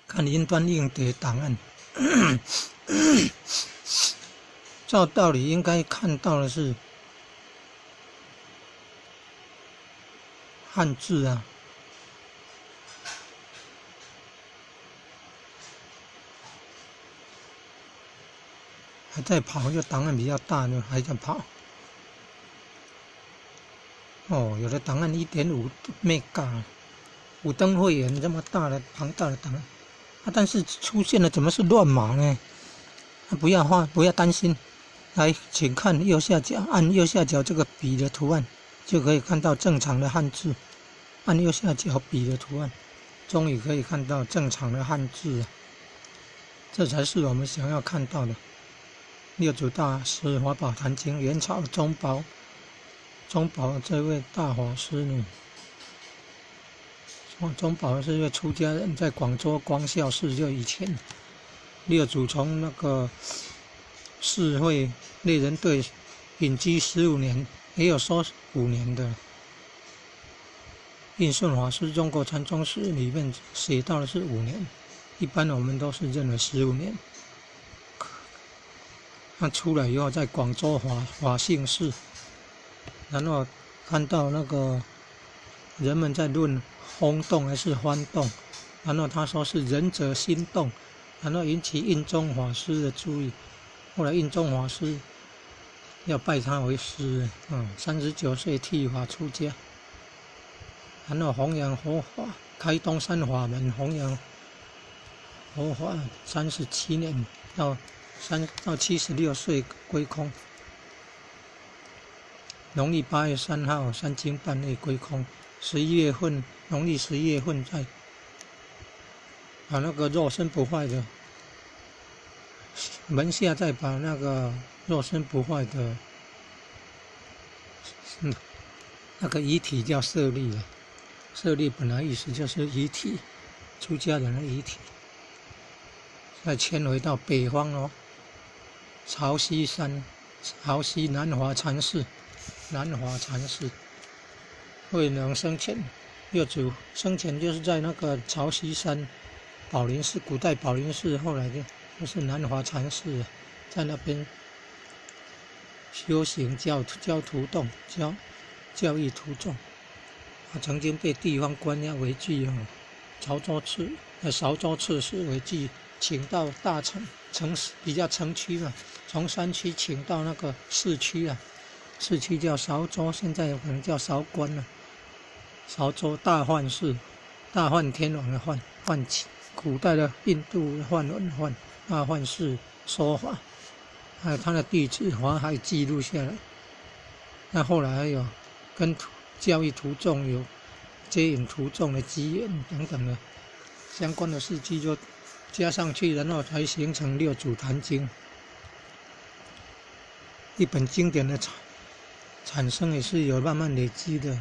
看云端硬碟档案，照道理应该看到的是汉字啊。还在跑，就档案比较大的还在跑。哦，有的档案1.5 MB， 5登会员这么大的庞大的档案，但是出现了怎么是乱码呢？不要担心，来，请看右下角，按右下角这个笔的图案，就可以看到正常的汉字。按右下角笔的图案，终于可以看到正常的汉字了。这才是我们想要看到的。六祖大师华宝坛经，元朝中宝这位大法师呢，中宝是一位出家人，在广州光孝寺就以前，六祖从那个寺会内人队隐居15年，也有说5年的。印顺法师中国禅宗史里面写到的是5年，一般我们都是认为15年。他出来以后，在广州法性寺，然后看到那个人们在论轰动还是翻动，然后他说是仁者心动，然后引起印宗法师的注意。后来印宗法师要拜他为师，39岁剃发出家，然后弘扬佛法，开东山法门，弘扬佛法37年，到76岁归空。农历8月3号3更半夜归空。农历11月份再把那个肉身不坏的门下，再把那个肉身不坏的那个遗体叫舍利了。舍利本来意思就是遗体，出家人的遗体，再迁回到北方哦。潮汐南华禅寺，慧能生前，六祖生前就是在那个潮汐山宝林寺，古代宝林寺，后来就是南华禅寺，在那边修行教徒众，教育徒众。他曾经被地方官要围聚韶州刺史围聚，请到大城比较城区嘛，从山区请到那个市区啊，市区叫韶州，现在可能叫韶关了。韶州大梵寺，大梵天王的梵起，古代的印度梵文梵，大梵寺说法，还有他的弟子法还记录下来。那后来还有跟教育徒众有接引徒众的机缘等等的相关的事迹就加上去，然后才形成六祖坛经。一本经典的产生也是有慢慢累积的。